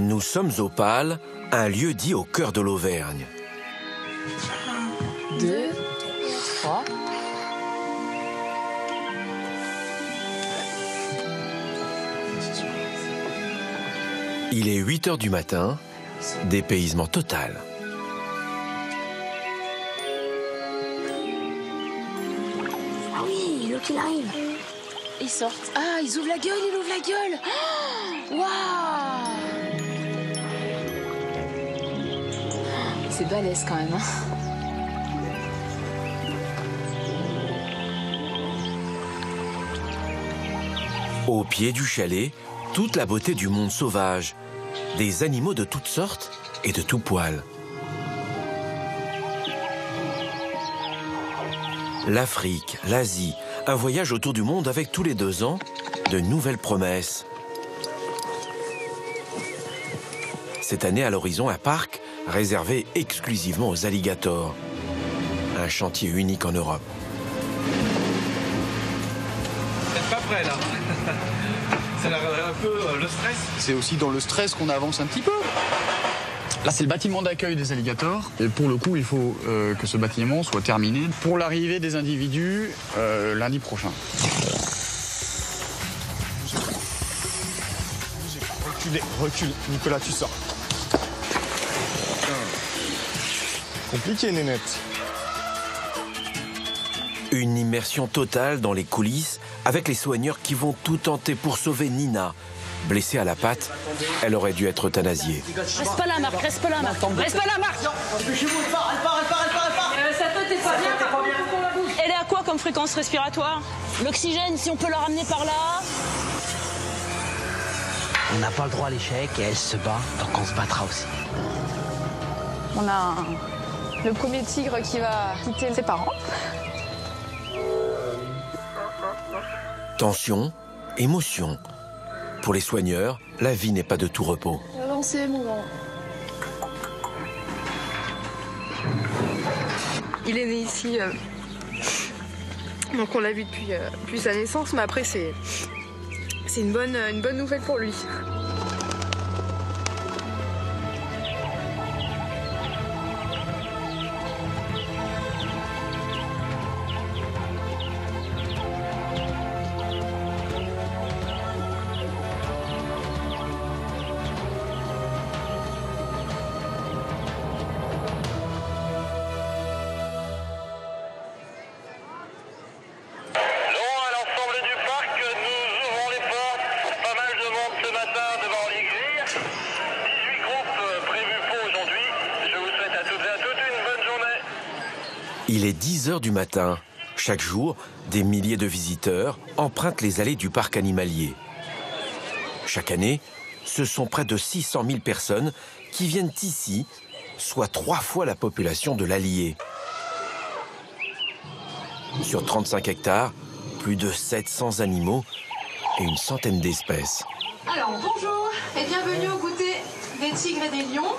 Nous sommes au Pal, un lieu dit au cœur de l'Auvergne. 1, 2, 3. Il est 8 h du matin, dépaysement total. Ah oui, l'eau qui arrive. Ils sortent. Ah, ils ouvrent la gueule, ils ouvrent la gueule. Oh, waouh! C'est balèze quand même. Au pied du chalet, toute la beauté du monde sauvage. Des animaux de toutes sortes et de tout poil. L'Afrique, l'Asie, un voyage autour du monde avec tous les 2 ans de nouvelles promesses. Cette année à l'horizon, un parc réservé exclusivement aux alligators. Un chantier unique en Europe. Vous n'êtes pas prêts là. C'est un peu le stress. C'est aussi dans le stress qu'on avance un petit peu. Là, c'est le bâtiment d'accueil des alligators. Et pour le coup, il faut que ce bâtiment soit terminé pour l'arrivée des individus lundi prochain. Recule. Nicolas, tu sors. Compliqué, Nénette. Une immersion totale dans les coulisses avec les soigneurs qui vont tout tenter pour sauver Nina. Blessée à la patte, elle aurait dû être euthanasiée. Reste pas là, Marc, reste pas là, Marc. Reste pas là, Marc. Dépêchez-vous, elle part. Sa tête est pas bien, par contre, pour la bouche. Elle est à quoi comme fréquence respiratoire? L'oxygène, si on peut la ramener par là. On n'a pas le droit à l'échec et elle se bat, donc on se battra aussi. On a le premier tigre qui va quitter ses parents. Tension, émotion. Pour les soigneurs, la vie n'est pas de tout repos. Avancez, mon grand. Il est né ici, donc on l'a vu depuis sa naissance, mais après c'est une bonne nouvelle pour lui. Il est 10 h du matin. Chaque jour, des milliers de visiteurs empruntent les allées du parc animalier. Chaque année, ce sont près de 600 000 personnes qui viennent ici, soit 3 fois la population de l'Allier. Sur 35 hectares, plus de 700 animaux et une centaine d'espèces. Alors bonjour et bienvenue au goûter des tigres et des lions.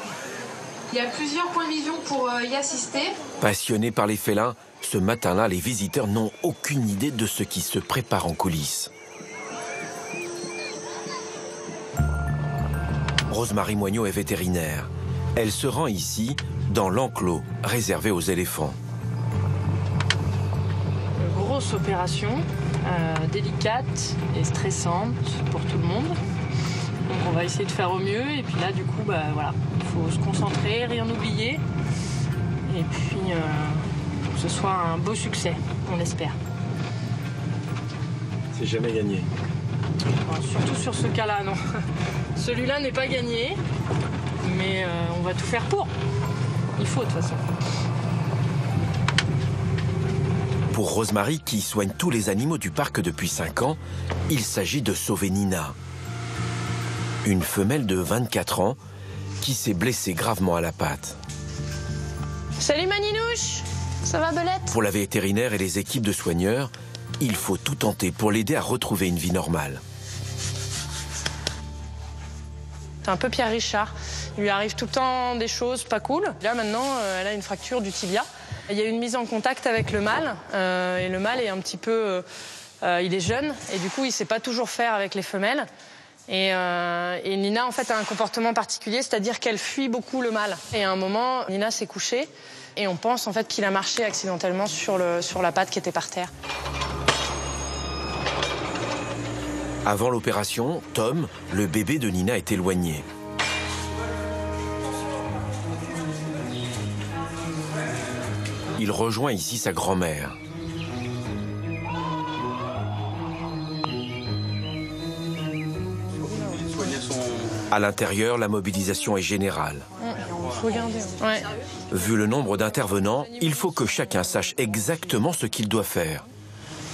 Il y a plusieurs points de vision pour y assister. Passionnés par les félins, ce matin-là, les visiteurs n'ont aucune idée de ce qui se prépare en coulisses. Rosemarie Moignot est vétérinaire. Elle se rend ici, dans l'enclos réservé aux éléphants. Grosse opération, délicate et stressante pour tout le monde. Donc on va essayer de faire au mieux et puis là du coup voilà, il faut se concentrer, rien oublier et puis que ce soit un beau succès, on l'espère. C'est jamais gagné. Bon, surtout sur ce cas-là, non. Celui-là n'est pas gagné, mais on va tout faire pour. Il faut de toute façon. Pour Rosemarie, qui soigne tous les animaux du parc depuis 5 ans, il s'agit de sauver Nina. Une femelle de 24 ans qui s'est blessée gravement à la patte. Salut Maninouche, ça va Belette? Pour la vétérinaire et les équipes de soigneurs, il faut tout tenter pour l'aider à retrouver une vie normale. C'est un peu Pierre Richard. Il lui arrive tout le temps des choses pas cool. Là maintenant, elle a une fracture du tibia. Il y a une mise en contact avec le mâle et le mâle est un petit peu, il est jeune et du coup il sait pas toujours faire avec les femelles. Et Nina, en fait, a un comportement particulier, c'est-à-dire qu'elle fuit beaucoup le mâle. Et à un moment, Nina s'est couchée et on pense en fait qu'il a marché accidentellement sur la patte qui était par terre. Avant l'opération, Tom, le bébé de Nina, est éloigné. Il rejoint ici sa grand-mère. À l'intérieur, la mobilisation est générale. Ouais. Vu le nombre d'intervenants, il faut que chacun sache exactement ce qu'il doit faire.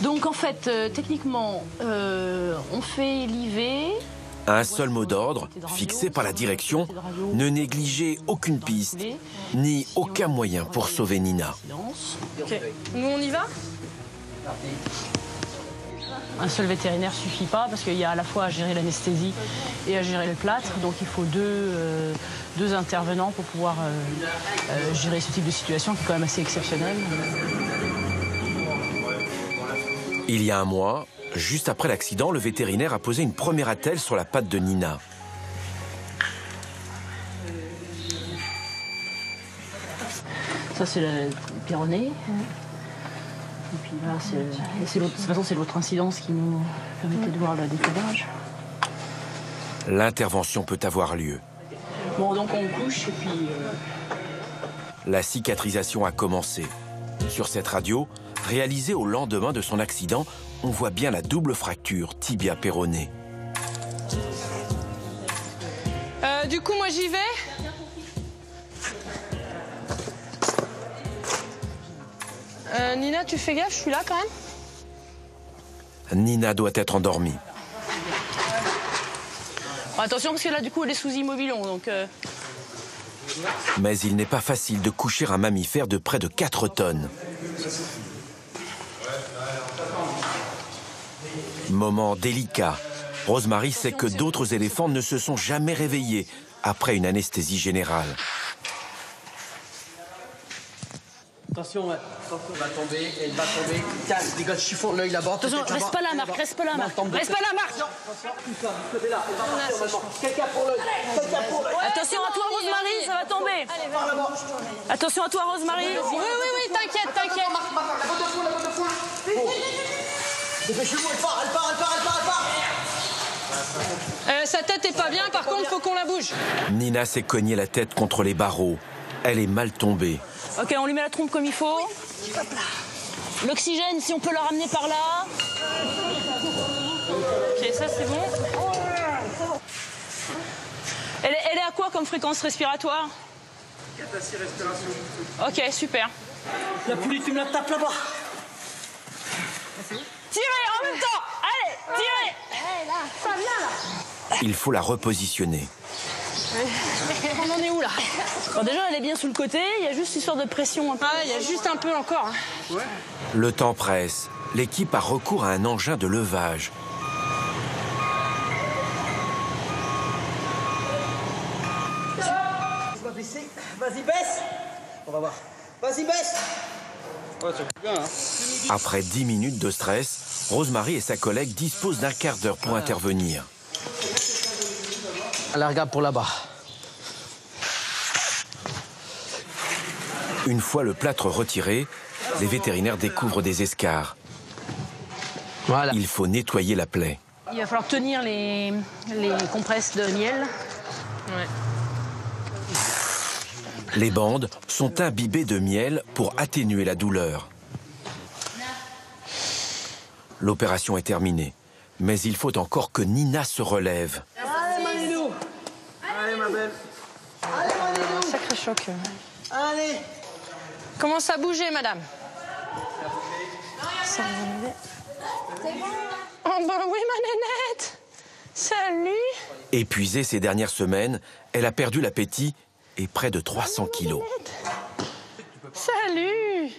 Donc en fait, techniquement, on fait l'IV. Un seul mot d'ordre, fixé par la direction, ne négliger aucune piste, ni aucun moyen pour sauver Nina. Okay. Nous, on y va ? Un seul vétérinaire suffit pas parce qu'il y a à la fois à gérer l'anesthésie et à gérer le plâtre. Donc il faut deux intervenants pour pouvoir gérer ce type de situation qui est quand même assez exceptionnel. Il y a un mois, juste après l'accident, le vétérinaire a posé une première attelle sur la patte de Nina. Ça c'est le péroné. Et puis là, de toute façon, c'est l'autre incidence qui nous permettait de voir le découpage. L'intervention peut avoir lieu. Bon, donc on couche et puis... La cicatrisation a commencé. Sur cette radio, réalisée au lendemain de son accident, on voit bien la double fracture tibia-péroné. Du coup, moi j'y vais. Nina, tu fais gaffe, je suis là quand même. Nina doit être endormie. Bon, attention parce que là, du coup, elle est sous immobilon, donc... Mais il n'est pas facile de coucher un mammifère de près de 4 tonnes. Moment délicat. Rosemary sait que d'autres éléphants ne se sont jamais réveillés après une anesthésie générale. Attention, elle va tomber, elle va tomber. Tiens, les gars, chiffon l'œil là-bas. Attention, reste pas là, Marc, reste pas là, Marc. Reste pas là, Marc. Quelqu'un pour l'œil. Attention à toi, Rosemary, ça va tomber. Attention à toi, Rosemary. Oui, t'inquiète. La botte de foule. Dépêchez-vous, elle part. Sa tête est pas bien, par contre, faut qu'on la bouge. Nina s'est cogné la tête contre les barreaux. Elle est mal tombée. Ok, on lui met la trompe comme il faut. L'oxygène, si on peut la ramener par là. Ok, ça c'est bon. Elle est à quoi comme fréquence respiratoire? 4 à 6 respirations. Ok, super. La poulie, tu me la tapes là-bas. Tirez en même temps. Allez, tirez. Ça vient là. Il faut la repositionner. On en est où là? Bon, déjà, elle est bien sous le côté. Il y a juste une sorte de pression. Ah, il y a juste un peu encore. Ouais. Le temps presse. L'équipe a recours à un engin de levage. Vas-y, baisse. On va voir. Vas-y, baisse. Ouais, ça fait bien, hein. Après 10 minutes de stress, Rosemary et sa collègue disposent d'un quart d'heure pour intervenir. Allez, regarde pour là-bas. Une fois le plâtre retiré, les vétérinaires découvrent des escarres. Voilà. Il faut nettoyer la plaie. Il va falloir tenir les compresses de miel. Ouais. Les bandes sont imbibées de miel pour atténuer la douleur. L'opération est terminée, mais il faut encore que Nina se relève. Allez, Manilou. Allez, ma belle. Allez, Manilou. Sacré choc. Allez. Commence à bouger, madame. Oh bah oui, ma nénette. Salut. Épuisée ces dernières semaines, elle a perdu l'appétit et près de 300 kilos. Salut.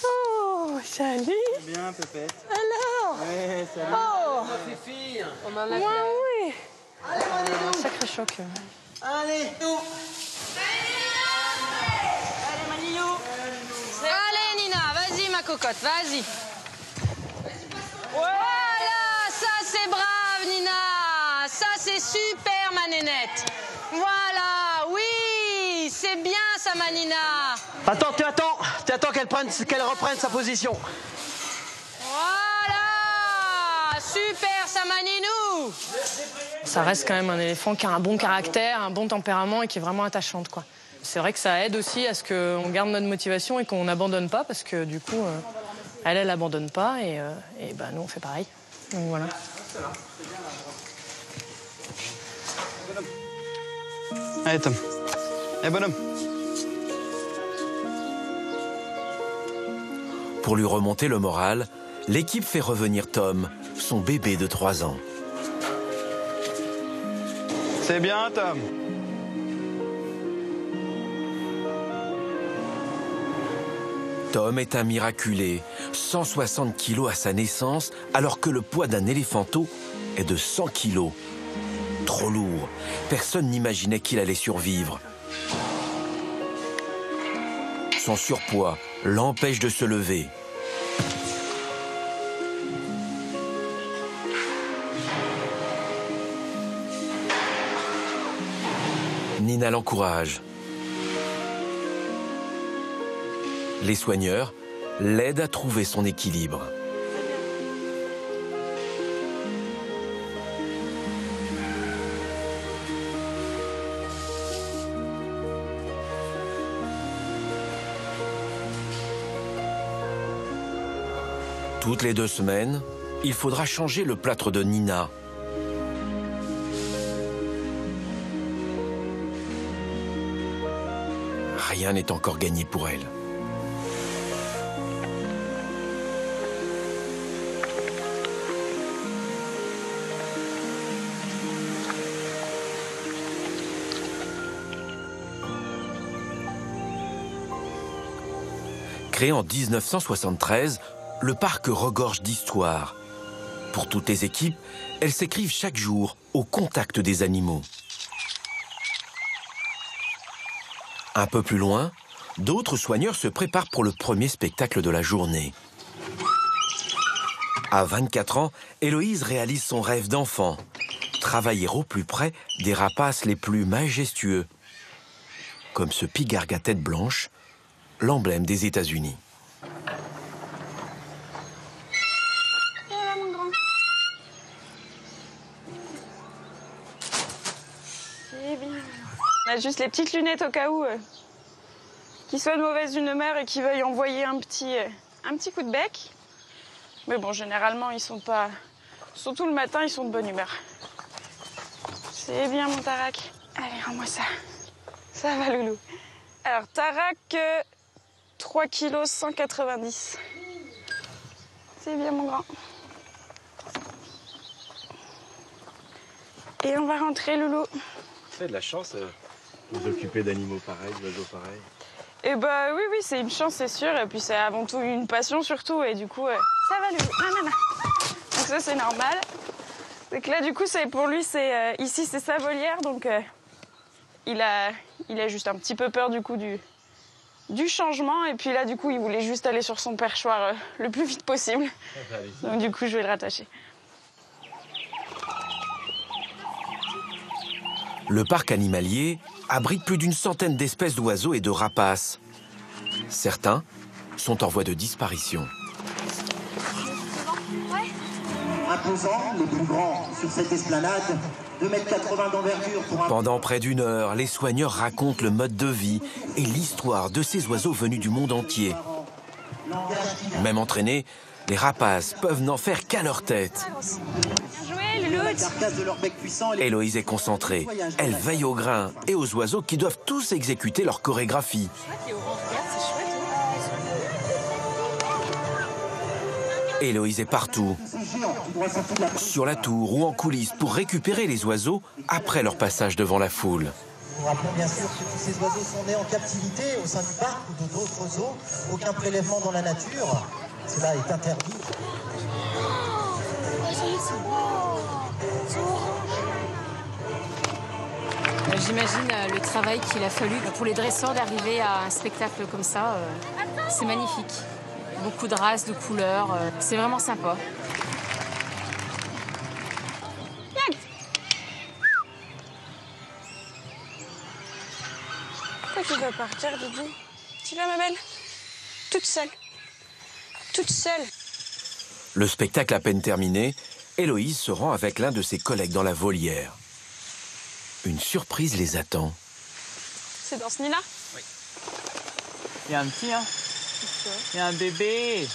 Oh, salut. Bien, Pépette. Alors. Ouais, salut. Oh. Fifi. Moi, oui. Allez, Manilou. Sacré choc. Allez, nous. Allez, Nina, vas-y, ma cocotte, vas-y. Voilà, ça c'est brave, Nina. ça c'est super ma nénette. Voilà, oui, c'est bien ça ma Nina. Attends, tu attends qu'elle reprenne sa position. Voilà, super ça ma Ninou. Ça reste quand même un éléphant qui a un bon caractère, un bon tempérament et qui est vraiment attachante, quoi. C'est vrai que ça aide aussi à ce qu'on garde notre motivation et qu'on n'abandonne pas parce que du coup, elle n'abandonne pas et bah, nous on fait pareil. Donc voilà. Allez Tom. Allez bonhomme. Pour lui remonter le moral, l'équipe fait revenir Tom, son bébé de 3 ans. C'est bien Tom. Tom est un miraculé, 160 kilos à sa naissance, alors que le poids d'un éléphanteau est de 100 kilos. Trop lourd, personne n'imaginait qu'il allait survivre. Son surpoids l'empêche de se lever. Nina l'encourage. Les soigneurs l'aident à trouver son équilibre. Toutes les 2 semaines, il faudra changer le plâtre de Nina. Rien n'est encore gagné pour elle. Créé en 1973, le parc regorge d'histoires. Pour toutes les équipes, elles s'écrivent chaque jour au contact des animaux. Un peu plus loin, d'autres soigneurs se préparent pour le premier spectacle de la journée. À 24 ans, Héloïse réalise son rêve d'enfant. Travailler au plus près des rapaces les plus majestueux. Comme ce pigargue à tête blanche, l'emblème des États-Unis. Voilà mon grand. C'est bien. On a juste les petites lunettes au cas où qu'il soit de mauvaise humeur et qu'il veuille envoyer un petit coup de bec. Mais bon, généralement, ils sont pas... Surtout le matin, ils sont de bonne humeur. C'est bien, mon Tarak. Allez, rends-moi ça. Ça va, loulou. Alors, Tarak, 3 kg 190. C'est bien, mon grand. Et on va rentrer, loulou. C'est de la chance de vous occuper d'animaux pareils, d'oiseaux pareils. Eh bah oui, c'est une chance, c'est sûr. Et puis c'est avant tout une passion surtout. Et du coup, ça va, loulou. Non. Donc ça, c'est normal. C'est que là, du coup, pour lui, ici, c'est sa volière. Donc il a juste un petit peu peur du coup du changement. Et puis là, du coup, il voulait juste aller sur son perchoir le plus vite possible. Donc du coup, je vais le rattacher. Le parc animalier abrite plus d'une centaine d'espèces d'oiseaux et de rapaces. Certains sont en voie de disparition. Imposant, les plus grands sur cette esplanade, 2,80 m d'envergure pour un... Pendant près d'1 heure, les soigneurs racontent le mode de vie et l'histoire de ces oiseaux venus du monde entier. Même entraînés, les rapaces peuvent n'en faire qu'à leur tête. Héloïse est concentrée. Elle veille aux grains et aux oiseaux qui doivent tous exécuter leur chorégraphie. Héloïse est partout, sur la tour ou en coulisses, pour récupérer les oiseaux après leur passage devant la foule. Nous rappelons bien sûr que tous ces oiseaux sont nés en captivité au sein du parc ou de d'autres zoos. Aucun prélèvement dans la nature. Cela est interdit. J'imagine le travail qu'il a fallu pour les dresseurs d'arriver à un spectacle comme ça. C'est magnifique. Beaucoup de races, de couleurs. C'est vraiment sympa. Pourquoi tu vas partir, Didi? Tu vas, ma belle? Toute seule. Toute seule. Le spectacle à peine terminé, Héloïse se rend avec l'un de ses collègues dans la volière. Une surprise les attend. C'est dans ce nid-là? Oui. Il y a un petit, hein. Il y a un bébé.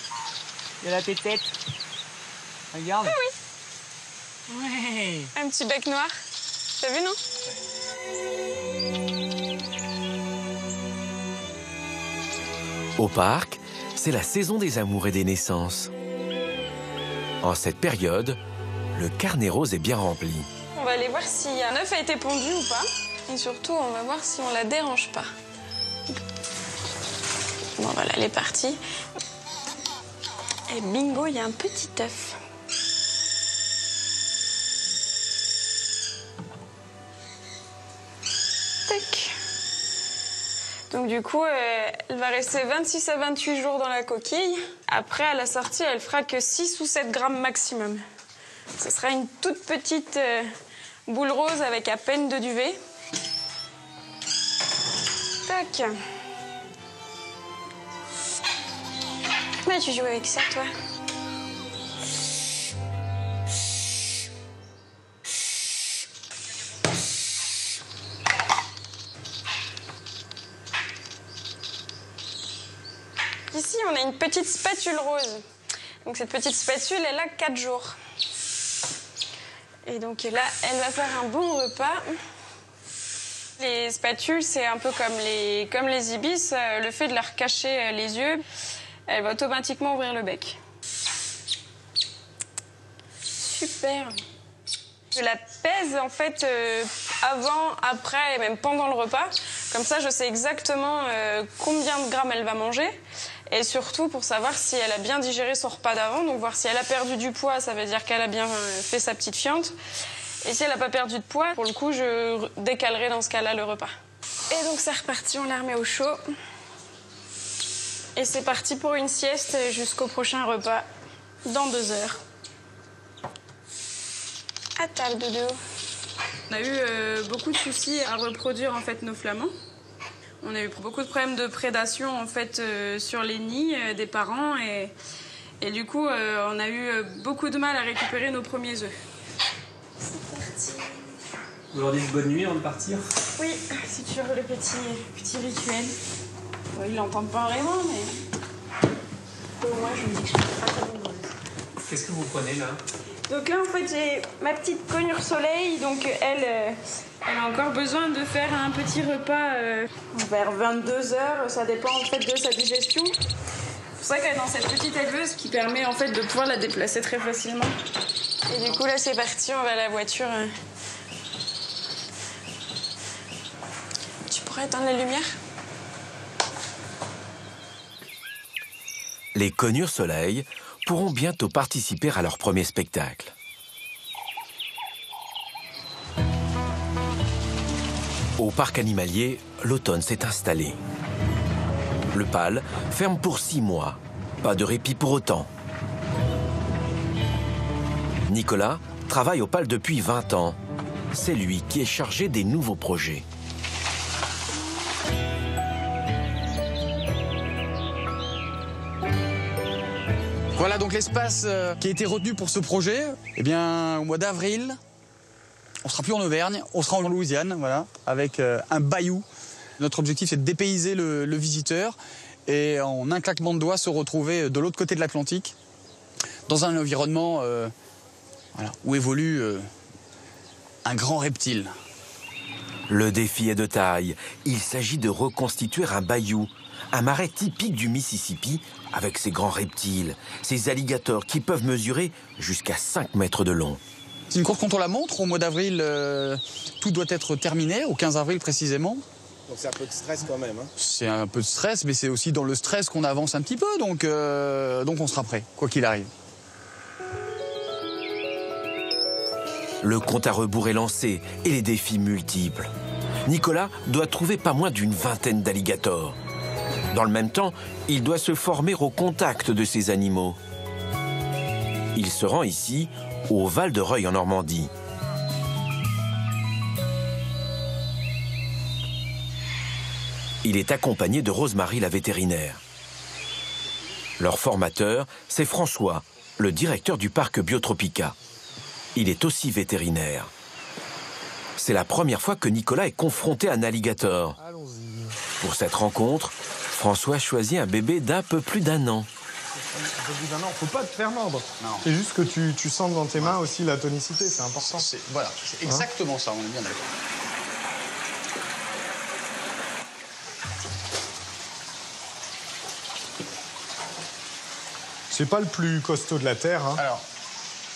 Il y a la tétette. Regarde. Ah oui. Ouais. Un petit bec noir. T'as vu, non? Au parc, c'est la saison des amours et des naissances. En cette période, le carnet rose est bien rempli. On va aller voir si un œuf a été pondu ou pas. Et surtout, on va voir si on la dérange pas. Bon, voilà, elle est partie. Et bingo, il y a un petit œuf. Tac. Donc du coup, elle va rester 26 à 28 jours dans la coquille. Après, à la sortie, elle fera que 6 ou 7 grammes maximum. Ce sera une toute petite boule rose avec à peine de duvet. Tac. Mais tu joues avec ça, toi? Ici, on a une petite spatule rose. Donc cette petite spatule, elle a 4 jours. Et donc là, elle va faire un bon repas. Les spatules, c'est un peu comme les ibis. Le fait de leur cacher les yeux, elle va automatiquement ouvrir le bec. Super. Je la pèse en fait avant, après et même pendant le repas. Comme ça, je sais exactement combien de grammes elle va manger. Et surtout pour savoir si elle a bien digéré son repas d'avant. Donc voir si elle a perdu du poids, ça veut dire qu'elle a bien fait sa petite fiente. Et si elle n'a pas perdu de poids, pour le coup, je décalerai dans ce cas-là le repas. Et donc c'est reparti, on la remet au chaud. Et c'est parti pour une sieste jusqu'au prochain repas dans 2 heures. À table, dodo. On a eu beaucoup de soucis à reproduire en fait nos flamands. On a eu beaucoup de problèmes de prédation en fait sur les nids des parents et du coup on a eu beaucoup de mal à récupérer nos premiers œufs. C'est parti. Vous leur dites bonne nuit avant de partir? Oui, si tu veux le petit rituel. Bon, ils l'entendent pas vraiment, mais pour moi je me dis que je suis pas très bonne. Qu'est-ce que vous prenez là? Donc là en fait j'ai ma petite conure soleil, donc elle a encore besoin de faire un petit repas vers 22 heures, ça dépend en fait de sa digestion. C'est pour ça qu'elle est dans cette petite éleveuse qui permet en fait de pouvoir la déplacer très facilement. Et du coup là c'est parti, on va à la voiture. Tu pourrais éteindre la lumière? Les conures soleil pourront bientôt participer à leur premier spectacle. Au parc animalier, l'automne s'est installé. Le PAL ferme pour 6 mois. Pas de répit pour autant. Nicolas travaille au PAL depuis 20 ans. C'est lui qui est chargé des nouveaux projets. Voilà donc l'espace qui a été retenu pour ce projet. Eh bien, au mois d'avril, on sera plus en Auvergne, on sera en Louisiane, voilà, avec un bayou. Notre objectif, c'est de dépayser le visiteur et en un claquement de doigts se retrouver de l'autre côté de l'Atlantique, dans un environnement voilà, où évolue un grand reptile. Le défi est de taille. Il s'agit de reconstituer un bayou, un marais typique du Mississippi, avec ses grands reptiles, ces alligators qui peuvent mesurer jusqu'à 5 mètres de long. C'est une course contre la montre. Au mois d'avril, tout doit être terminé, au 15 avril précisément. Donc c'est un peu de stress quand même. Hein. C'est un peu de stress, mais c'est aussi dans le stress qu'on avance un petit peu, donc on sera prêt, quoi qu'il arrive. Le compte à rebours est lancé et les défis multiples. Nicolas doit trouver pas moins d'une vingtaine d'alligators. Dans le même temps, il doit se former au contact de ces animaux. Il se rend ici, au Val-de-Reuil en Normandie. Il est accompagné de Rosemary, la vétérinaire. Leur formateur, c'est François, le directeur du parc Biotropica. Il est aussi vétérinaire. C'est la première fois que Nicolas est confronté à un alligator. Pour cette rencontre, François choisit un bébé d'un peu plus d'1 an. Un peu plus d'1 an, faut pas te faire mordre. C'est juste que tu sens dans tes mains aussi la tonicité, c'est important. Voilà, c'est exactement ça, on est bien d'accord. C'est pas le plus costaud de la Terre. Hein. Alors,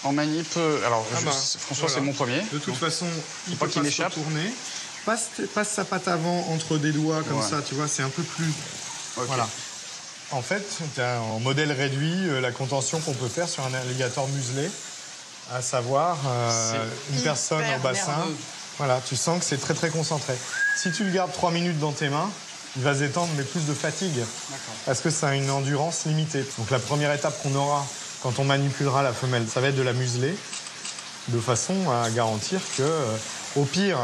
en manip, alors François, voilà. C'est mon premier. De toute façon, il faut pas qu'il m'échappe. Passe sa patte avant entre des doigts comme ça, tu vois, c'est un peu plus. Okay. Voilà. En fait, en modèle réduit, la contention qu'on peut faire sur un alligator muselé, à savoir une personne au bassin. Nerveux. Voilà, tu sens que c'est très très concentré. Si tu le gardes 3 minutes dans tes mains, il va s'étendre, mais plus de fatigue. Parce que ça a une endurance limitée. Donc la première étape qu'on aura quand on manipulera la femelle, ça va être de la museler, de façon à garantir que, au pire,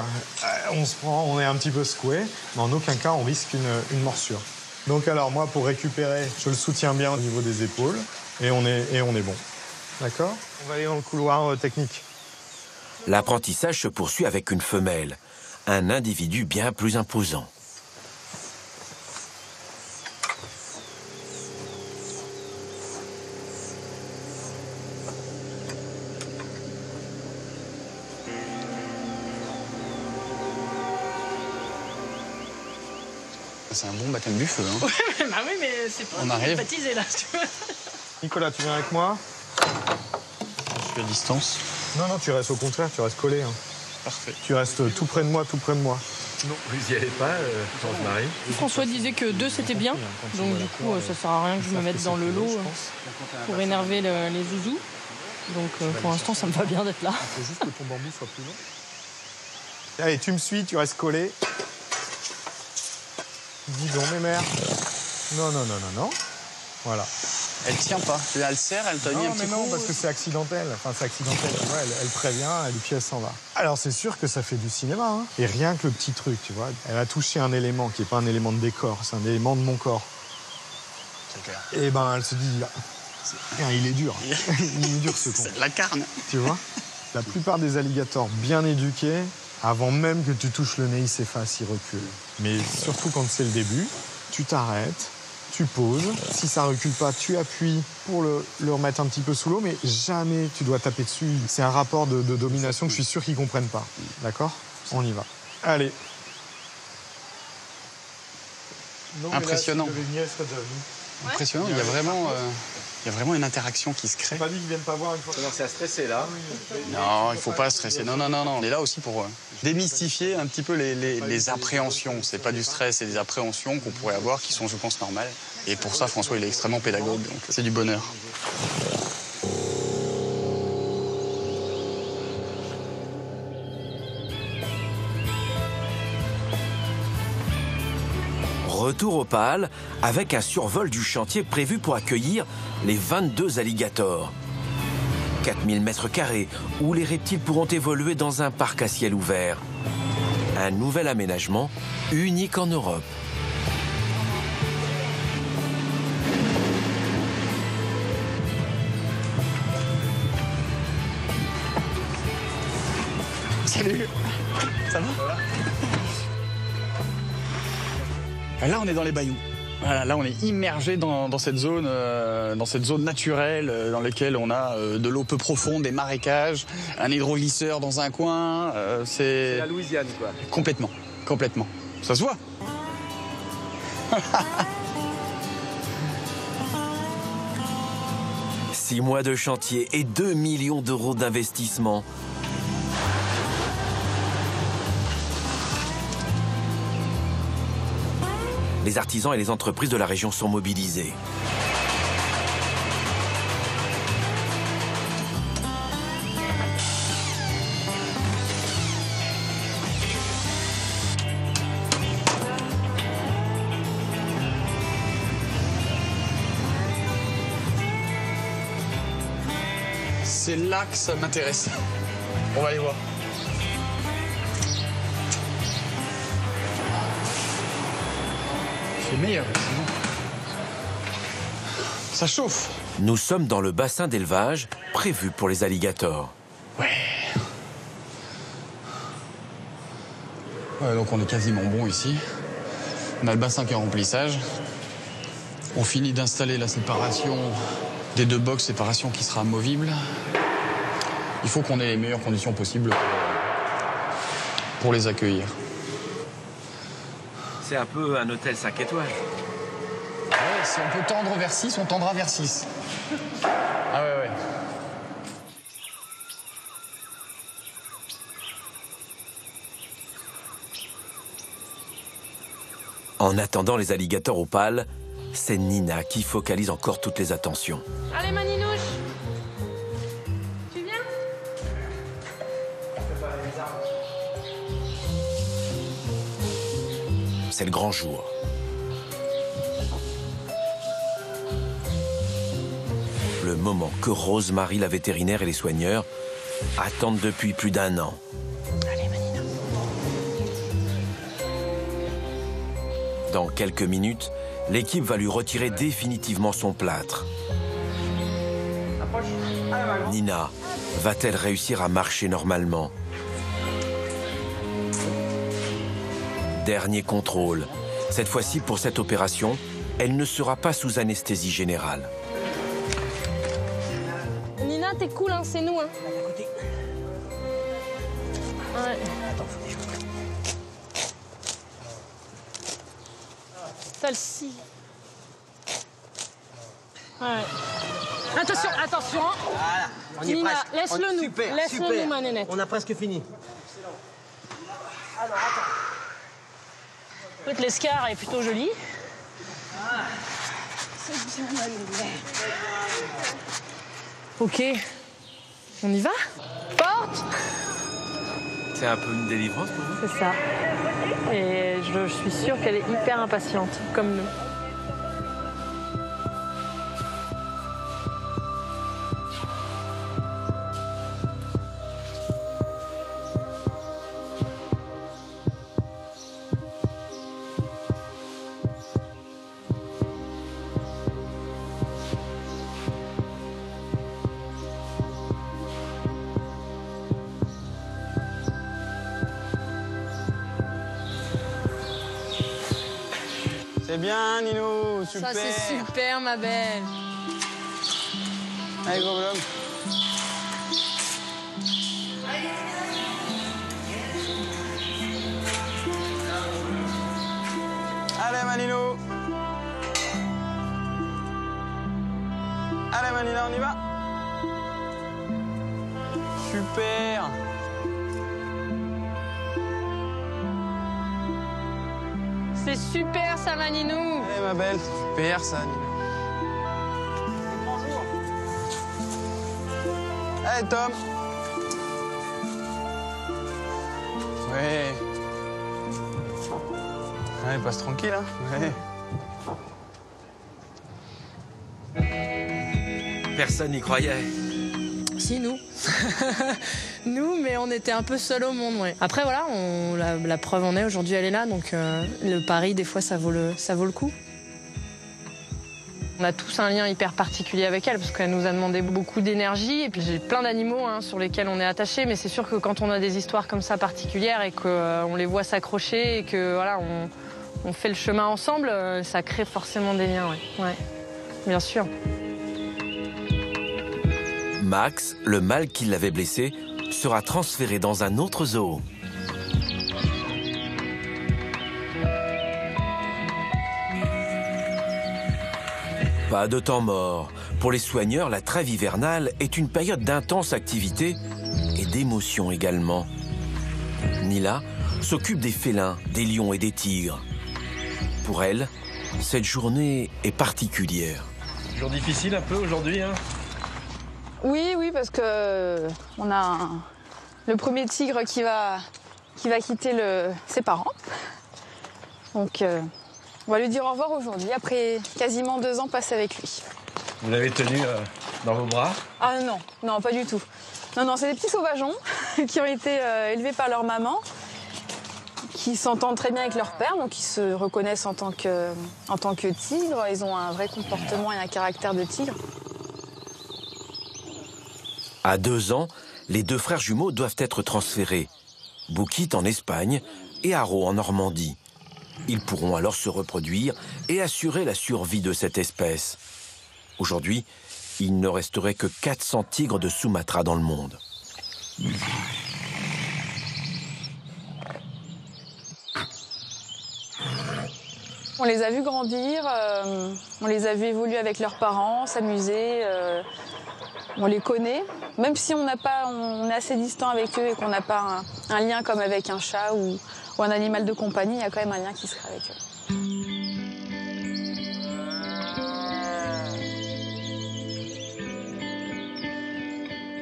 on est un petit peu secoué, mais en aucun cas on risque une morsure. Donc alors moi, pour récupérer, je le soutiens bien au niveau des épaules, et on est bon. D'accord ? On va aller dans le couloir technique. L'apprentissage se poursuit avec une femelle, un individu bien plus imposant. C'est un bon baptême du feu. Hein. Bah oui, mais c'est pas baptisé là. Nicolas, tu viens avec moi ? Je suis à distance. Non, tu restes au contraire, tu restes collé. Hein. Parfait. Tu restes tout près de moi, tout près de moi. Non, vous n'y allez pas, Rosemary. François disait que 2 c'était bien, donc du coup ça sert à rien que je me mette dans le lot pour énerver les zouzous. Donc pour l'instant ça me va bien d'être là. Il faut juste que ton bambou soit plus long. Allez, tu me suis, tu restes collé. Dis donc, mes mères. Non. Voilà. Elle tient pas. Elle le serre, elle t'a mis un petit coup. Non, parce que c'est accidentel. Enfin, c'est accidentel. Tu vois, elle prévient, et puis elle s'en va. Alors, c'est sûr que ça fait du cinéma. Hein. Et rien que le petit truc, tu vois. Elle a touché un élément qui n'est pas un élément de décor, c'est un élément de mon corps. C'est clair. Et ben, elle se dit, il est dur. Il est dur, ce con. C'est la carne. Tu vois, la plupart des alligators bien éduqués, avant même que tu touches le nez, ils s'effacent, ils reculent. Mais surtout quand c'est le début, tu t'arrêtes, tu poses. Si ça recule pas, tu appuies pour le remettre un petit peu sous l'eau, mais jamais tu dois taper dessus. C'est un rapport de domination que je suis sûr qu'ils comprennent pas. D'accord ? On y va. Allez. Impressionnant. Impressionnant, il y a vraiment une interaction qui se crée. Pas dit qu'ils viennent pas voir une fois. C'est à stresser là. Non, il faut pas stresser. Non. On est là aussi pour démystifier un petit peu les appréhensions. C'est pas du stress, c'est des appréhensions qu'on pourrait avoir qui sont, je pense, normales. Et pour ça, François, il est extrêmement pédagogue, donc c'est du bonheur. Retour au PAL avec un survol du chantier prévu pour accueillir les 22 alligators. 4000 mètres carrés où les reptiles pourront évoluer dans un parc à ciel ouvert. Un nouvel aménagement unique en Europe. Salut. Ça va ? Là, on est dans les bayous. Voilà, là, on est immergé dans cette zone naturelle dans laquelle on a de l'eau peu profonde, des marécages, un hydroglisseur dans un coin. C'est la Louisiane, quoi. Complètement. Ça se voit. 6 mois de chantier et 2 millions d'euros d'investissement. Les artisans et les entreprises de la région sont mobilisés. C'est là que ça m'intéresse. On va aller voir. C'est meilleur, sinon. Ça chauffe. Nous sommes dans le bassin d'élevage prévu pour les alligators. Ouais, donc on est quasiment bon ici. On a le bassin qui est en remplissage. On finit d'installer la séparation des deux box, séparation qui sera amovible. Il faut qu'on ait les meilleures conditions possibles pour les accueillir. C'est un peu un hôtel 5 étoiles. Ouais, si on peut tendre vers 6, on tendra vers 6. Ah ouais. En attendant les alligators au pal, c'est Nina qui focalise encore toutes les attentions. Allez, Maninouche. Tu viens? C'est le grand jour. Le moment que Rosemary, la vétérinaire, et les soigneurs attendent depuis plus d'1 an. Allez, Manina. Dans quelques minutes, l'équipe va lui retirer définitivement son plâtre. Nina va-t-elle réussir à marcher normalement? Dernier contrôle. Cette fois-ci, pour cette opération, elle ne sera pas sous anesthésie générale. Nina, t'es cool, hein, c'est nous. Hein. Ouais. Celle-ci. Ouais. Attention, attention. Voilà, on y est Nina, presque. laisse-le nous. Super, Laisse-le super. nous, ma nénette. On a presque fini. Alors, attends. En fait, l'escar est plutôt joli. C'est bien, ma nénette. Ok, on y va? Porte. C'est un peu une délivrance pour vous? C'est ça. Et je suis sûre qu'elle est hyper impatiente, comme nous. C'est bien, Nino, super. Ça, c'est super, ma belle. Allez, gros bonhomme. Allez, Manino. Allez, Manina, on y va. Super. C'est super, ça, Maninou. Allez, ma belle. Super, ça, Nino. Allez, Tom. Ouais. Allez, passe tranquille, hein. Ouais. Personne n'y croyait. Si, nous. Nous, mais on était un peu seuls au monde, ouais. Après, voilà, la preuve en est, aujourd'hui, elle est là, donc le pari, des fois, ça vaut le coup. On a tous un lien hyper particulier avec elle, parce qu'elle nous a demandé beaucoup d'énergie, et puis j'ai plein d'animaux sur lesquels on est attachés, mais c'est sûr que quand on a des histoires comme ça particulières, et qu'on les voit s'accrocher, et que, voilà, on fait le chemin ensemble, ça crée forcément des liens, ouais, bien sûr. Max, le mâle qui l'avait blessé, sera transféré dans un autre zoo. Pas de temps mort. Pour les soigneurs, la trêve hivernale est une période d'intense activité et d'émotion également. Nila s'occupe des félins, des lions et des tigres. Pour elle, cette journée est particulière. Jour difficile un peu aujourd'hui, hein? Oui, parce que on a le premier tigre qui va quitter ses parents. Donc, on va lui dire au revoir aujourd'hui, après quasiment 2 ans passés avec lui. Vous l'avez tenu dans vos bras? Ah non, pas du tout. Non, c'est des petits sauvageons qui ont été élevés par leur maman, qui s'entendent très bien avec leur père, donc ils se reconnaissent en tant que tigres. Ils ont un vrai comportement et un caractère de tigre. À 2 ans, les 2 frères jumeaux doivent être transférés. Boukit en Espagne et Haro en Normandie. Ils pourront alors se reproduire et assurer la survie de cette espèce. Aujourd'hui, il ne resterait que 400 tigres de Sumatra dans le monde. On les a vus grandir, on les a vus évoluer avec leurs parents, s'amuser. On les connaît, même si on est assez distant avec eux et qu'on n'a pas un lien comme avec un chat ou un animal de compagnie, il y a quand même un lien qui se crée avec eux.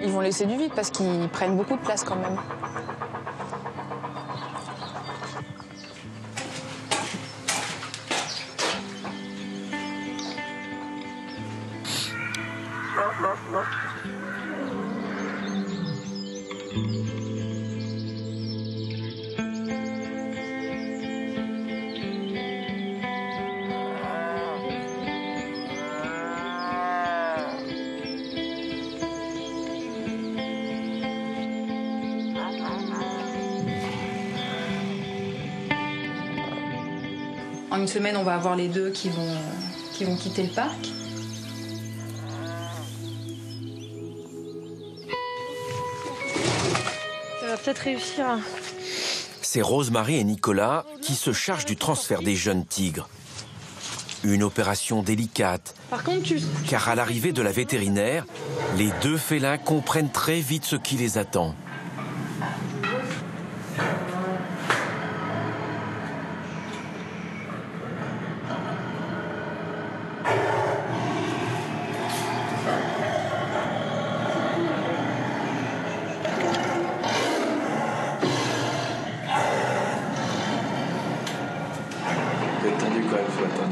Ils vont laisser du vide parce qu'ils prennent beaucoup de place quand même. En une semaine, on va avoir les 2 qui vont quitter le parc. Ça va peut-être réussir. C'est Rosemary et Nicolas qui se chargent du transfert des jeunes tigres. Une opération délicate, Par contre, car à l'arrivée de la vétérinaire, les 2 félins comprennent très vite ce qui les attend.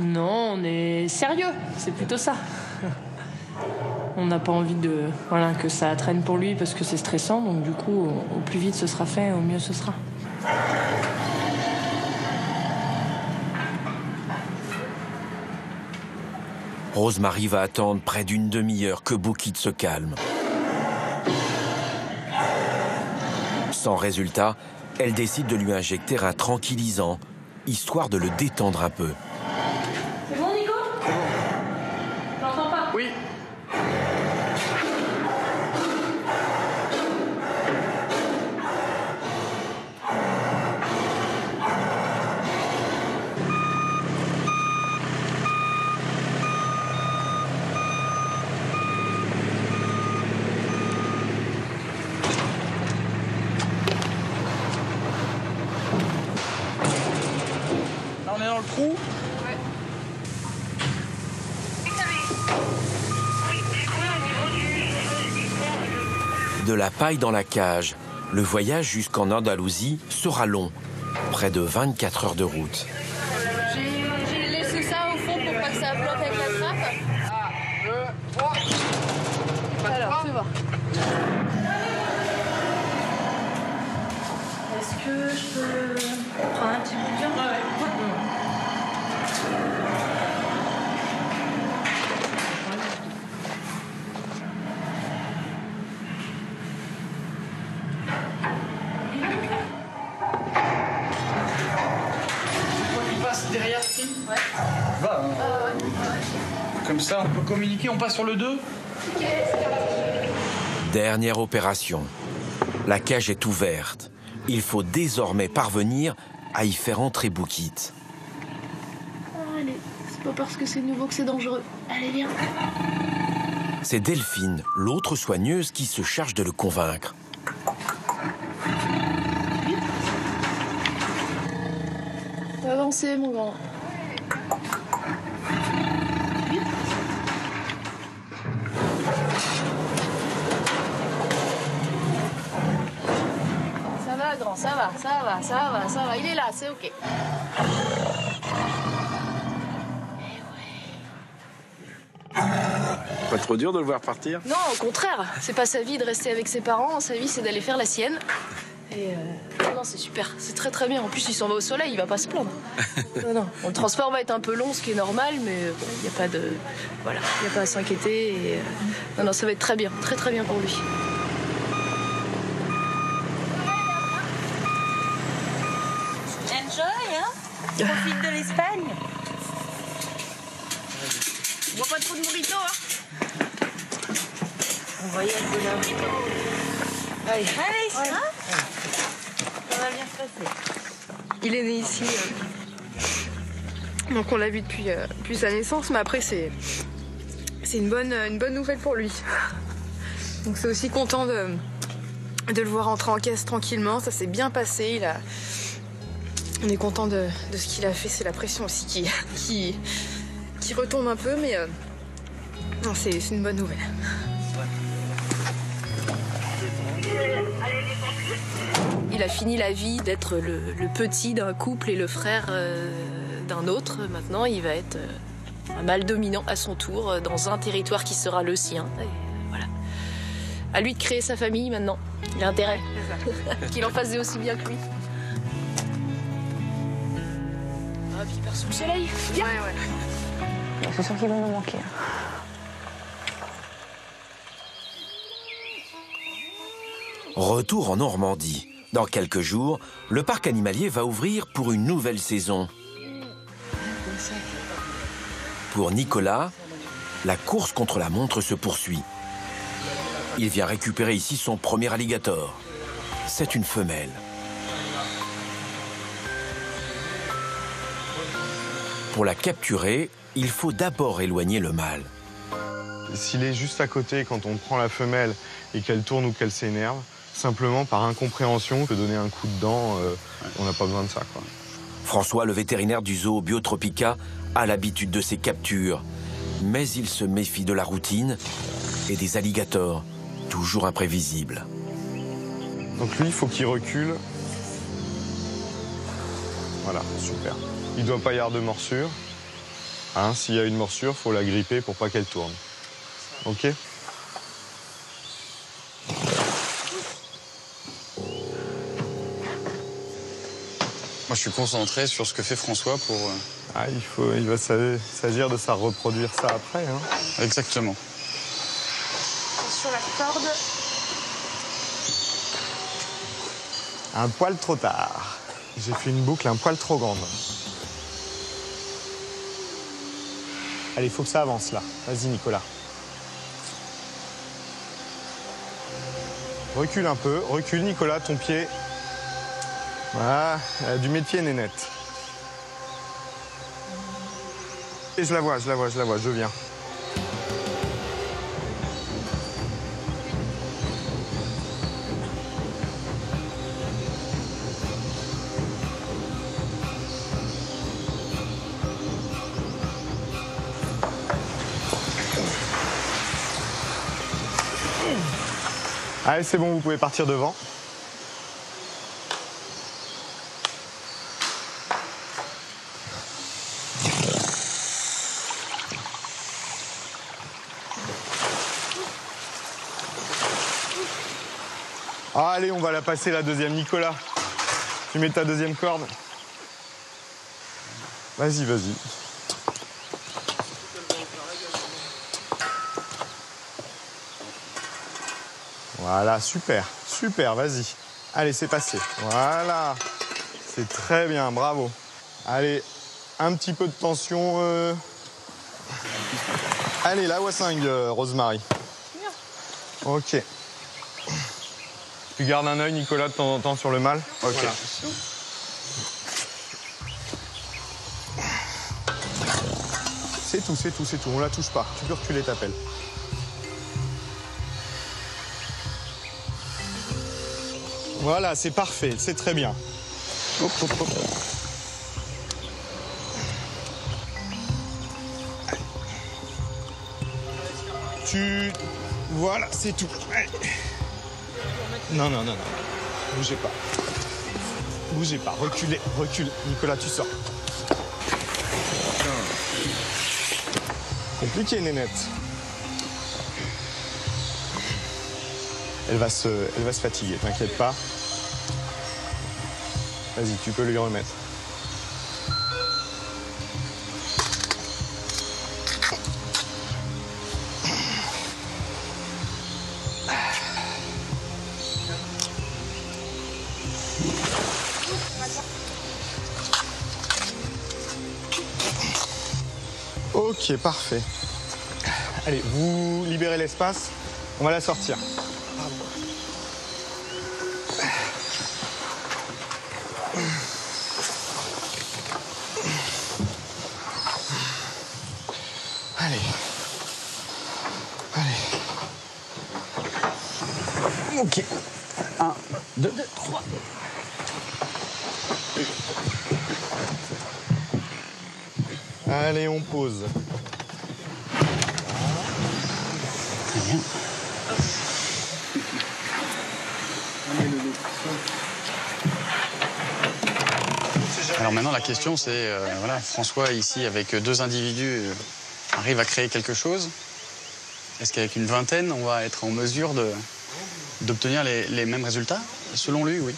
Non, on est sérieux, c'est plutôt ça. On n'a pas envie que ça traîne pour lui parce que c'est stressant, donc du coup, au plus vite ce sera fait, au mieux ce sera. Rosemary va attendre près d'une demi-heure que Boukit se calme. Sans résultat, elle décide de lui injecter un tranquillisant, histoire de le détendre un peu. C'est bon, Nico? J'entends pas. Oui. Là, on est dans le trou. De la paille dans la cage, le voyage jusqu'en Andalousie sera long, près de 24 heures de route. J'ai laissé ça au fond pour pas que ça bloque avec la trappe. 1, 2, 3. Alors, fais voir. Est-ce que je peux prendre un petit bout de viande? Ouais. Derrière, ouais. Va, hein. Comme ça, on peut communiquer, on passe sur le 2. Dernière opération. La cage est ouverte. Il faut désormais parvenir à y faire entrer Boukit. Allez, c'est pas parce que c'est nouveau que c'est dangereux. Allez, viens. C'est Delphine, l'autre soigneuse, qui se charge de le convaincre. Avancez, mon grand. Ça va, grand, ça va. Il est là, c'est ok. Pas trop dur de le voir partir? Non, au contraire. C'est pas sa vie de rester avec ses parents. Sa vie, c'est d'aller faire la sienne. Et non, c'est super, c'est très très bien. En plus, il s'en va au soleil, il va pas se plaindre. Non. Bon, le transport va être un peu long, ce qui est normal, mais il n'y a pas de, voilà, il n'y a pas à s'inquiéter. Et non, ça va être très bien pour lui. Enjoy, hein? Profite de l'Espagne. On boit pas trop de mojito, hein? On voyage de là. Allez, hein? Ça va bien se passer. Il est né ici, donc on l'a vu depuis sa naissance, mais après c'est une bonne nouvelle pour lui. Donc c'est aussi content de le voir rentrer en caisse tranquillement, ça s'est bien passé, on est content de ce qu'il a fait, c'est la pression aussi qui retombe un peu, mais non, c'est une bonne nouvelle. Il a fini la vie d'être le petit d'un couple et le frère d'un autre. Maintenant, il va être un mâle dominant à son tour dans un territoire qui sera le sien. Et voilà. À lui de créer sa famille maintenant. Il a intérêt qu'il en fasse aussi bien que lui. Ah, puis il perd sous le soleil. Bien. Ouais. C'est sûr qu'ils vont nous manquer. Retour en Normandie. Dans quelques jours, le parc animalier va ouvrir pour une nouvelle saison. Pour Nicolas, la course contre la montre se poursuit. Il vient récupérer ici son premier alligator. C'est une femelle. Pour la capturer, il faut d'abord éloigner le mâle. S'il est juste à côté, quand on prend la femelle et qu'elle tourne ou qu'elle s'énerve, simplement par incompréhension, on peut donner un coup de dent, on n'a pas besoin de ça, quoi. François, le vétérinaire du zoo Biotropica, a l'habitude de ces captures. Mais il se méfie de la routine et des alligators, toujours imprévisibles. Donc lui, il faut qu'il recule. Voilà, super. Il ne doit pas y avoir de morsure. Hein, s'il y a une morsure, il faut la gripper pour pas qu'elle tourne. OK ? Moi, je suis concentré sur ce que fait François pour... Ah, il va s'agir de ça reproduire ça après. Hein. Exactement. Sur la corde. Un poil trop tard. J'ai fait une boucle un poil trop grande. Allez, il faut que ça avance là. Vas-y, Nicolas. Recule un peu. Recule, Nicolas, ton pied. Voilà, du métier, Nénette. Et je la vois, je viens. Allez, c'est bon, vous pouvez partir devant. Allez, on va la passer la deuxième. Nicolas, tu mets ta deuxième corde. Vas-y, vas-y. Voilà, super, super, vas-y. Allez, c'est passé. Voilà, c'est très bien, bravo. Allez, un petit peu de tension. Allez, la wassingue, Rosemary. Ok. Tu gardes un œil, Nicolas, de temps en temps sur le mâle. Ok. Voilà. C'est tout, c'est tout, c'est tout. On la touche pas. Tu peux reculer ta pelle. Voilà, c'est parfait, c'est très bien. Hop, hop, hop. Voilà, c'est tout. Allez. Non, non, non, non. Bougez pas. Bougez pas. Reculez, recule. Nicolas, tu sors. Compliqué, Nénette. Elle va se fatiguer, t'inquiète pas. Vas-y, tu peux lui remettre. Ok, parfait. Allez, vous libérez l'espace. On va la sortir. Allez. Allez. Ok. 1, 2, 3. Allez, on pose. Très bien. Alors maintenant la question c'est, voilà, François ici avec 2 individus arrive à créer quelque chose. Est-ce qu'avec une vingtaine on va être en mesure d'obtenir les mêmes résultats? Selon lui, oui.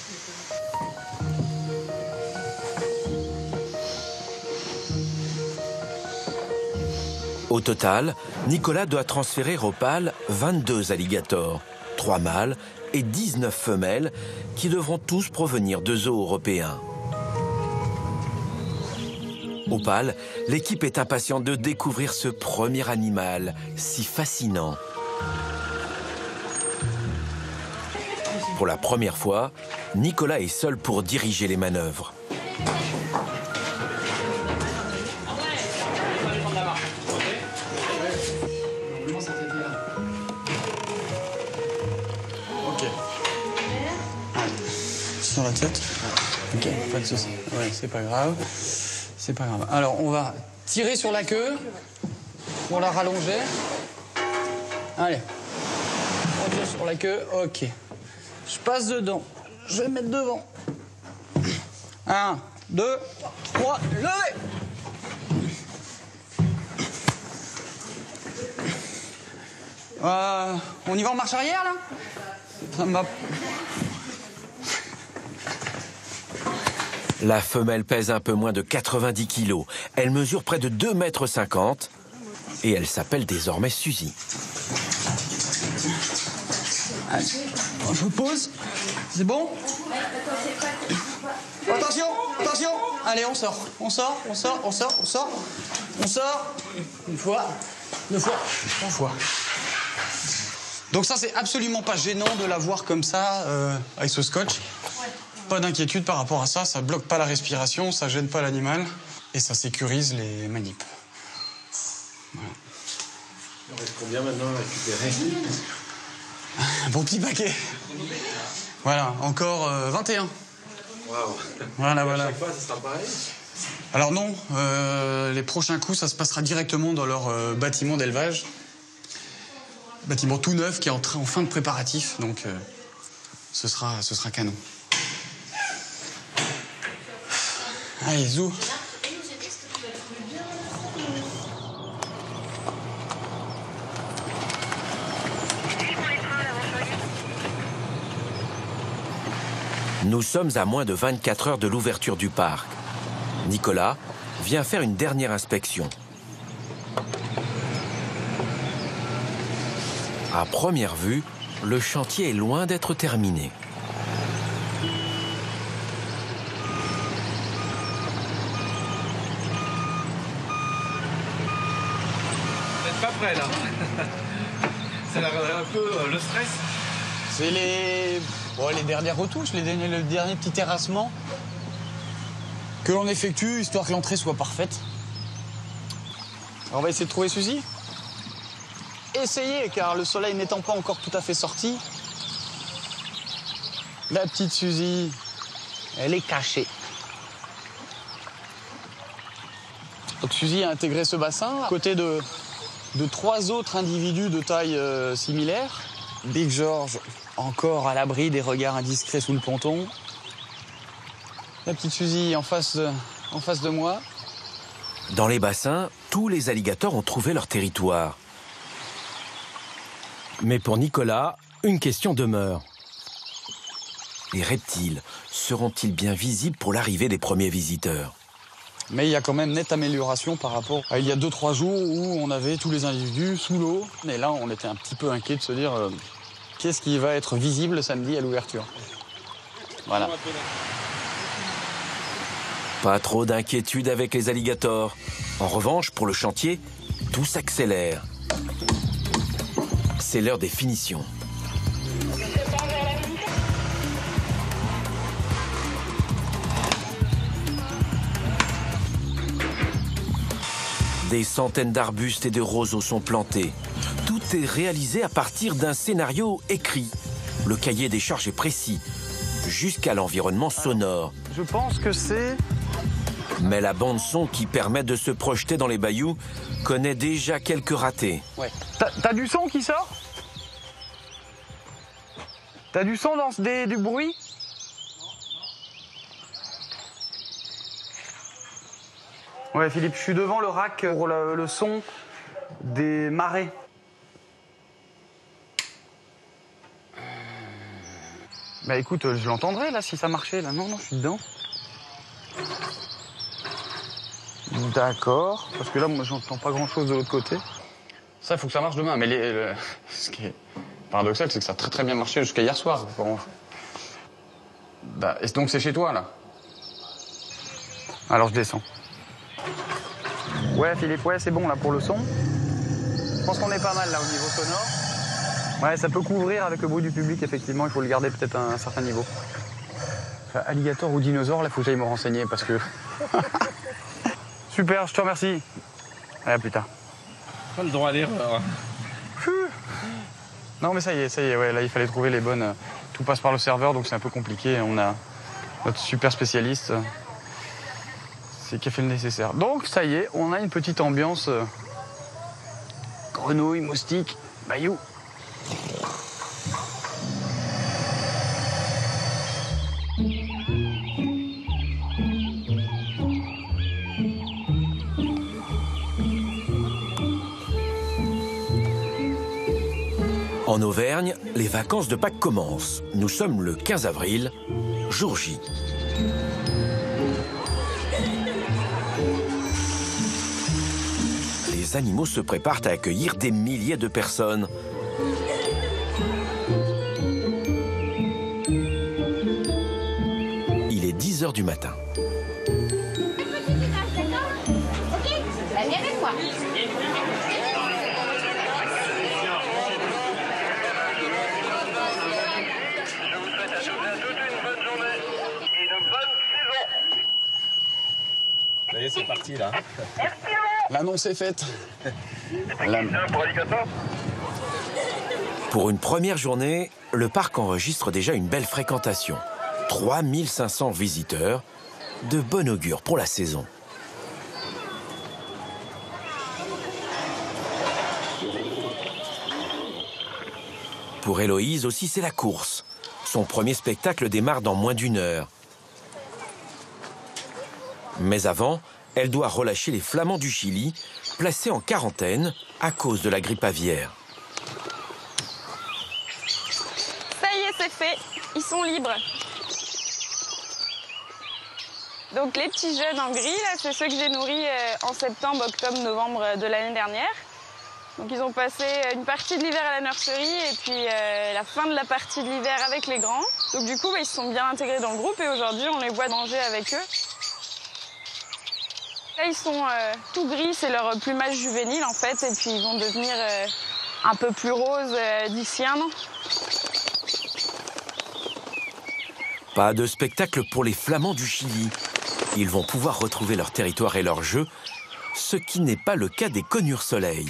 Au total, Nicolas doit transférer au PAL 22 alligators, 3 mâles et 19 femelles qui devront tous provenir de zoos européens. Au PAL, l'équipe est impatiente de découvrir ce premier animal si fascinant. Pour la première fois, Nicolas est seul pour diriger les manœuvres. Ok. Sur la tête. Ok, pas de souci. Ouais, c'est pas grave. C'est pas grave. Alors, on va tirer sur la queue pour la rallonger. Allez. On tire sur la queue. Ok. Je passe dedans. Je vais me mettre devant. 1, 2, 3, levez! On y va en marche arrière, là? Ça m'a... La femelle pèse un peu moins de 90 kilos. Elle mesure près de 2,50 m et elle s'appelle désormais Suzy. Allez, je pose. C'est bon? Attention, attention. Allez, on sort. On sort, on sort, on sort, on sort. On sort. 1 fois, 2 fois, 3 fois. Donc ça, c'est absolument pas gênant de la voir comme ça, avec ce scotch. Pas d'inquiétude par rapport à ça, ça bloque pas la respiration, ça gêne pas l'animal et ça sécurise les manips. Voilà. Il en reste combien maintenant à récupérer? Un bon petit paquet. Voilà, encore 21. Waouh. Voilà, À chaque fois, ça sera pareil? Alors non, les prochains coups, ça se passera directement dans leur bâtiment d'élevage. Bâtiment tout neuf qui est en fin de préparatif, donc ce sera canon. Allez, zou. Nous sommes à moins de 24 heures de l'ouverture du parc. Nicolas vient faire une dernière inspection. À première vue, le chantier est loin d'être terminé. Vous n'êtes pas prêt là. Ça a l'air un peu le stress. C'est les dernières retouches, le dernier petit terrassement que l'on effectue, histoire que l'entrée soit parfaite. Alors on va essayer de trouver Suzy. Essayez, car le soleil n'étant pas encore tout à fait sorti. La petite Suzy, elle est cachée. Donc Suzy a intégré ce bassin à côté de 3 autres individus de taille similaire. Big George, encore à l'abri des regards indiscrets sous le ponton. La petite Suzy en face de moi. Dans les bassins, tous les alligators ont trouvé leur territoire. Mais pour Nicolas, une question demeure. les reptiles seront-ils bien visibles pour l'arrivée des premiers visiteurs? Mais il y a quand même nette amélioration par rapport à il y a 2-3 jours où on avait tous les individus sous l'eau. Et là, on était un petit peu inquiet de se dire qu'est-ce qui va être visible samedi à l'ouverture. Voilà. Pas trop d'inquiétude avec les alligators. En revanche, pour le chantier, tout s'accélère. C'est l'heure des finitions. Des centaines d'arbustes et de roseaux sont plantés. Tout est réalisé à partir d'un scénario écrit. Le cahier des charges est précis, jusqu'à l'environnement sonore. Je pense que c'est... Mais la bande-son qui permet de se projeter dans les bayous connaît déjà quelques ratés. Ouais. T'as du son qui sort? T'as du son du bruit? Ouais, Philippe, je suis devant le rack pour le son des marées. Bah écoute, je l'entendrai là si ça marchait là. Non, je suis dedans. D'accord, parce que là, moi, j'entends pas grand-chose de l'autre côté. Ça, il faut que ça marche demain. Mais ce qui est paradoxal, c'est que ça a très très bien marché jusqu'à hier soir. Bah, et donc c'est chez toi là? Alors je descends. Ouais, Philippe, ouais, c'est bon là pour le son. Je pense qu'on est pas mal là au niveau sonore. Ouais, ça peut couvrir avec le bruit du public, effectivement. Il faut le garder peut-être à un certain niveau. Enfin, alligator ou dinosaure, là, il faut que j'aille me renseigner parce que. Super, je te remercie. Allez, à plus tard. Pas le droit à l'erreur. Non, mais ça y est, ouais, là, il fallait trouver les bonnes. Tout passe par le serveur, donc c'est un peu compliqué. On a notre super spécialiste. Qui a fait le nécessaire. Donc, ça y est, on a une petite ambiance grenouille, moustique, bayou. En Auvergne, les vacances de Pâques commencent. Nous sommes le 15 avril, jour J. Les animaux se préparent à accueillir des milliers de personnes. Il est 10 h du matin. Viens avec moi. Ça y est, c'est parti là. L'annonce est faite. Pour une première journée, le parc enregistre déjà une belle fréquentation. 3500 visiteurs, de bon augure pour la saison. Pour Héloïse aussi, c'est la course. Son premier spectacle démarre dans moins d'1 heure. Mais avant, elle doit relâcher les flamands du Chili, placés en quarantaine à cause de la grippe aviaire. Ça y est, c'est fait. Ils sont libres. Donc les petits jeunes en gris, là, c'est ceux que j'ai nourris en septembre, octobre, novembre de l'année dernière. Donc ils ont passé une partie de l'hiver à la nurserie et puis la fin de la partie de l'hiver avec les grands. Donc du coup, ils se sont bien intégrés dans le groupe et aujourd'hui, on les voit manger avec eux. Là, ils sont tout gris, c'est leur plumage juvénile en fait, et puis ils vont devenir un peu plus roses d'ici 1 an. Pas de spectacle pour les flamands du Chili. Ils vont pouvoir retrouver leur territoire et leur jeu, ce qui n'est pas le cas des conures soleil.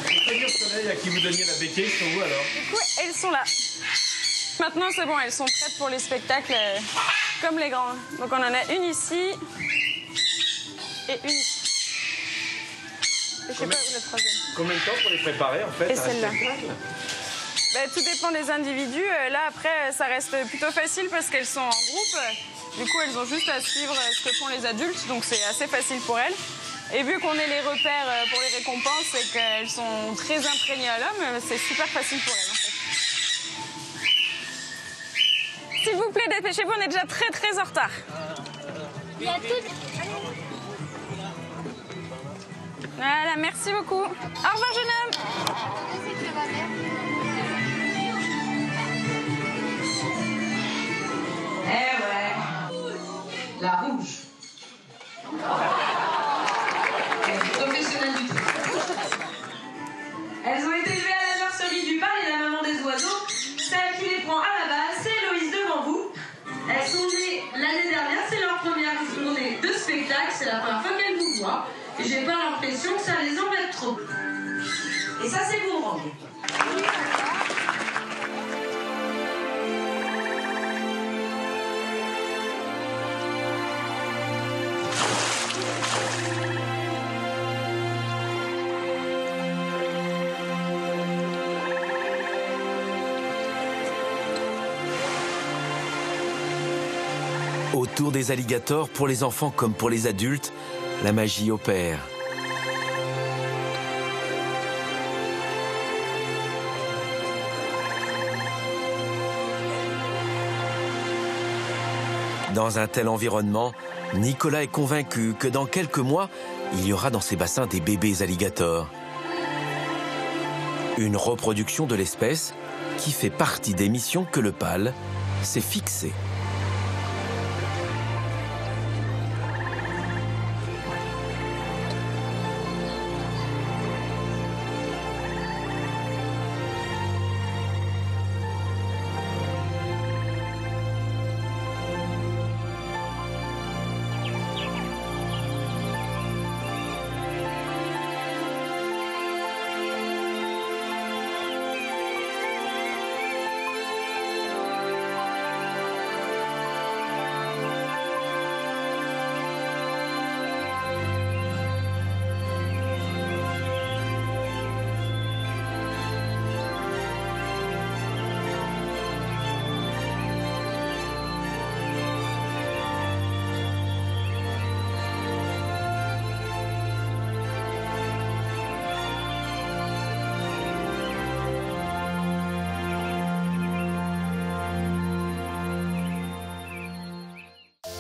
Les conures soleil à qui vous donniez la béquille sont où alors? Du coup, elles sont là. Maintenant, c'est bon, elles sont prêtes pour les spectacles comme les grands. Donc on en a une ici et une ici. Et je sais pas où le troisième. Combien de temps pour les préparer en fait? Et celle-là. Tout dépend des individus. Là, après, ça reste plutôt facile parce qu'elles sont en groupe. Du coup, elles ont juste à suivre ce que font les adultes, donc c'est assez facile pour elles. Et vu qu'on ait les repères pour les récompenses et qu'elles sont très imprégnées à l'homme, c'est super facile pour elles en fait. Si plaît, dépêchez-vous, on est déjà très très en retard. Il y a tout. Voilà, merci beaucoup. Au revoir, jeune homme. Eh ouais, la rouge. Professionnelle du truc. Elles ont été élevées à la nurserie du Pal et la maman des oiseaux. Celle qui les prend à la base, c'est Héloïse devant vous. Elles sont nées l'année dernière, c'est leur première journée de spectacle, c'est la première fois qu'elles vous voient. Et j'ai pas l'impression que ça les embête trop. Et ça, c'est Boomerang. Autour des alligators, pour les enfants comme pour les adultes, la magie opère. Dans un tel environnement, Nicolas est convaincu que dans quelques mois, il y aura dans ces bassins des bébés alligators. Une reproduction de l'espèce qui fait partie des missions que le PAL s'est fixées.